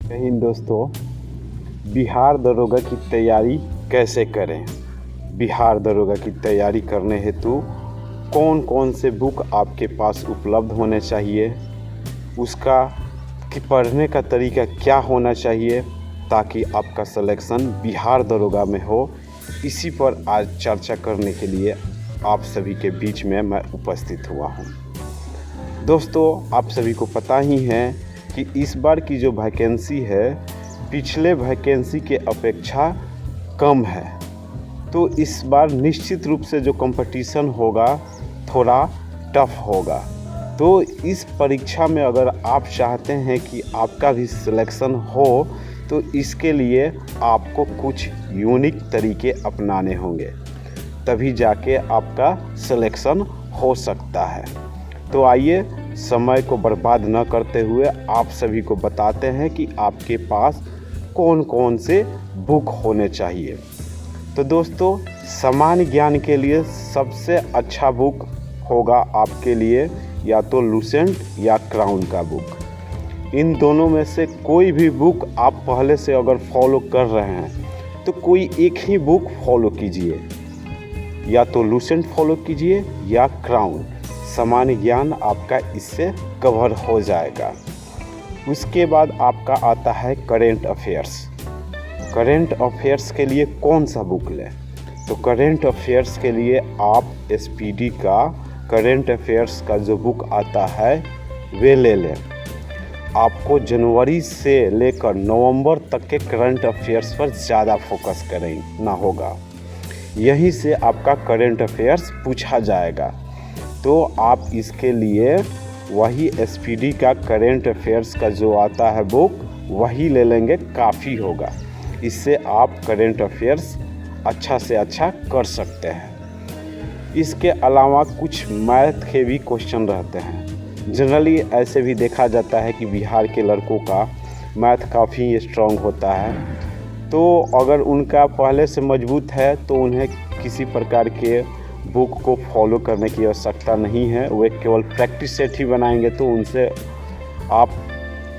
हिंद दोस्तों, बिहार दरोगा की तैयारी कैसे करें। बिहार दरोगा की तैयारी करने हेतु कौन कौन से बुक आपके पास उपलब्ध होने चाहिए, उसका कि पढ़ने का तरीका क्या होना चाहिए ताकि आपका सिलेक्शन बिहार दरोगा में हो। इसी पर आज चर्चा करने के लिए आप सभी के बीच में मैं उपस्थित हुआ हूँ। दोस्तों, आप सभी को पता ही है कि इस बार की जो वैकेंसी है पिछले वैकेंसी के अपेक्षा कम है, तो इस बार निश्चित रूप से जो कंपटीशन होगा थोड़ा टफ होगा। तो इस परीक्षा में अगर आप चाहते हैं कि आपका भी सिलेक्शन हो तो इसके लिए आपको कुछ यूनिक तरीके अपनाने होंगे, तभी जाके आपका सिलेक्शन हो सकता है। तो आइए समय को बर्बाद न करते हुए आप सभी को बताते हैं कि आपके पास कौन कौन से बुक होने चाहिए। तो दोस्तों, सामान्य ज्ञान के लिए सबसे अच्छा बुक होगा आपके लिए या तो लुसेंट या क्राउन का बुक। इन दोनों में से कोई भी बुक आप पहले से अगर फॉलो कर रहे हैं तो कोई एक ही बुक फॉलो कीजिए, या तो लुसेंट फॉलो कीजिए या क्राउन। सामान्य ज्ञान आपका इससे कवर हो जाएगा। उसके बाद आपका आता है करेंट अफेयर्स। करेंट अफेयर्स के लिए कौन सा बुक लें? तो करेंट अफेयर्स के लिए आप एसपीडी का करेंट अफेयर्स का जो बुक आता है वे ले लें। आपको जनवरी से लेकर नवंबर तक के करंट अफेयर्स पर ज़्यादा फोकस करना होगा। यहीं से आपका करेंट अफेयर्स पूछा जाएगा, तो आप इसके लिए वही एसपीडी का करेंट अफेयर्स का जो आता है बुक वही ले लेंगे, काफ़ी होगा। इससे आप करेंट अफेयर्स अच्छा से अच्छा कर सकते हैं। इसके अलावा कुछ मैथ के भी क्वेश्चन रहते हैं। जनरली ऐसे भी देखा जाता है कि बिहार के लड़कों का मैथ काफ़ी स्ट्रांग होता है, तो अगर उनका पहले से मजबूत है तो उन्हें किसी प्रकार के बुक को फॉलो करने की आवश्यकता नहीं है। वे केवल प्रैक्टिस सेट ही बनाएंगे तो उनसे आप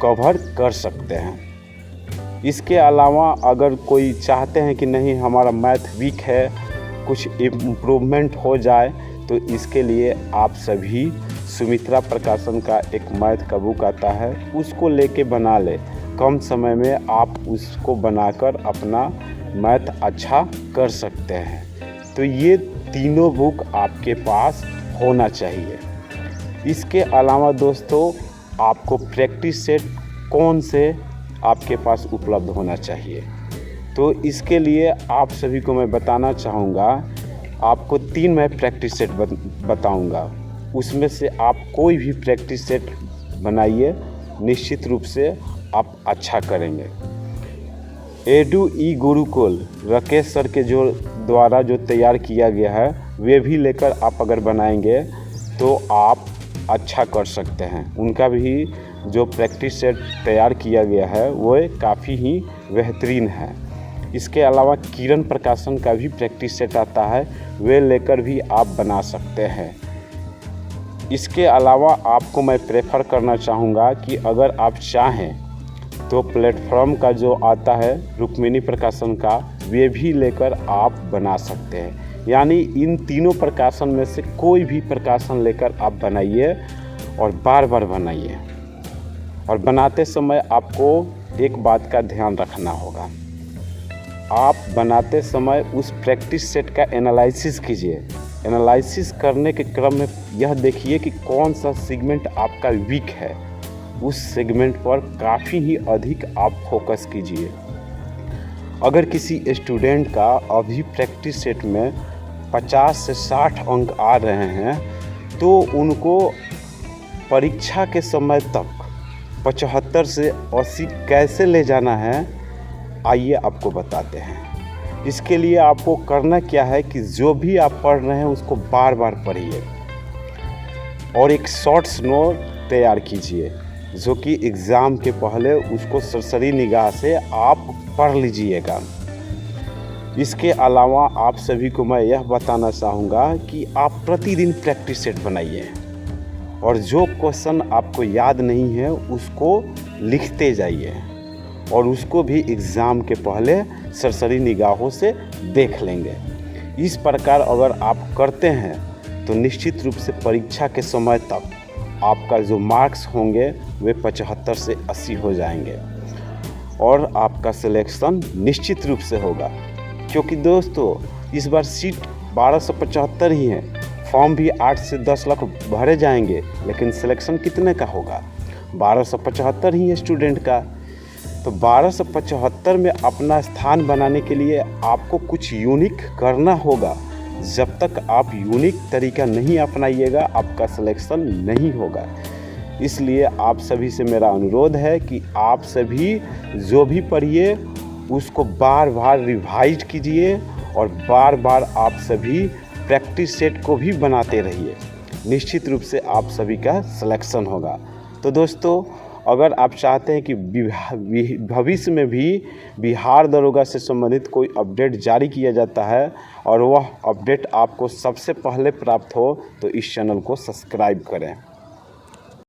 कवर कर सकते हैं। इसके अलावा अगर कोई चाहते हैं कि नहीं हमारा मैथ वीक है, कुछ इम्प्रूवमेंट हो जाए, तो इसके लिए आप सभी सुमित्रा प्रकाशन का एक मैथ का बुक आता है, उसको लेके बना ले। कम समय में आप उसको बनाकर अपना मैथ अच्छा कर सकते हैं। तो ये तीनों बुक आपके पास होना चाहिए। इसके अलावा दोस्तों, आपको प्रैक्टिस सेट कौन से आपके पास उपलब्ध होना चाहिए, तो इसके लिए आप सभी को मैं बताना चाहूँगा। आपको 3 मैं प्रैक्टिस सेट बताऊँगा, उसमें से आप कोई भी प्रैक्टिस सेट बनाइए, निश्चित रूप से आप अच्छा करेंगे। एडू ई गुरुकुल राकेश सर के द्वारा जो तैयार किया गया है वे भी लेकर आप अगर बनाएंगे तो आप अच्छा कर सकते हैं। उनका भी जो प्रैक्टिस सेट तैयार किया गया है वो काफ़ी ही बेहतरीन है। इसके अलावा किरण प्रकाशन का भी प्रैक्टिस सेट आता है, वे लेकर भी आप बना सकते हैं। इसके अलावा आपको मैं प्रेफर करना चाहूँगा कि अगर आप चाहें तो प्लेटफॉर्म का जो आता है रुक्मिणी प्रकाशन का, वे भी लेकर आप बना सकते हैं। यानी इन तीनों प्रकाशन में से कोई भी प्रकाशन लेकर आप बनाइए और बार बार बनाइए। और बनाते समय आपको एक बात का ध्यान रखना होगा, आप बनाते समय उस प्रैक्टिस सेट का एनालिसिस कीजिए। एनालिसिस करने के क्रम में यह देखिए कि कौन सा सेगमेंट आपका वीक है, उस सेगमेंट पर काफ़ी ही अधिक आप फोकस कीजिए। अगर किसी स्टूडेंट का अभी प्रैक्टिस सेट में 50 से 60 अंक आ रहे हैं तो उनको परीक्षा के समय तक 75 से 80 कैसे ले जाना है, आइए आपको बताते हैं। इसके लिए आपको करना क्या है कि जो भी आप पढ़ रहे हैं उसको बार बार पढ़िए और एक शॉर्ट्स नोट तैयार कीजिए, जो कि एग्ज़ाम के पहले उसको सरसरी निगाह से आप पढ़ लीजिएगा। इसके अलावा आप सभी को मैं यह बताना चाहूँगा कि आप प्रतिदिन प्रैक्टिस सेट बनाइए और जो क्वेश्चन आपको याद नहीं है उसको लिखते जाइए और उसको भी एग्ज़ाम के पहले सरसरी निगाहों से देख लेंगे। इस प्रकार अगर आप करते हैं तो निश्चित रूप से परीक्षा के समय तक आपका जो मार्क्स होंगे वे 75 से 80 हो जाएंगे और आपका सिलेक्शन निश्चित रूप से होगा। क्योंकि दोस्तों इस बार सीट 1275 ही है, फॉर्म भी 8 से 10 लाख भरे जाएंगे, लेकिन सिलेक्शन कितने का होगा? 1275 ही है स्टूडेंट का। तो 1275 में अपना स्थान बनाने के लिए आपको कुछ यूनिक करना होगा। जब तक आप यूनिक तरीका नहीं अपनाइएगा आपका सिलेक्शन नहीं होगा। इसलिए आप सभी से मेरा अनुरोध है कि आप सभी जो भी पढ़िए उसको बार बार रिवाइज कीजिए और बार बार आप सभी प्रैक्टिस सेट को भी बनाते रहिए। निश्चित रूप से आप सभी का सिलेक्शन होगा। तो दोस्तों अगर आप चाहते हैं कि भविष्य में भी बिहार दरोगा से संबंधित कोई अपडेट जारी किया जाता है और वह अपडेट आपको सबसे पहले प्राप्त हो तो इस चैनल को सब्सक्राइब करें।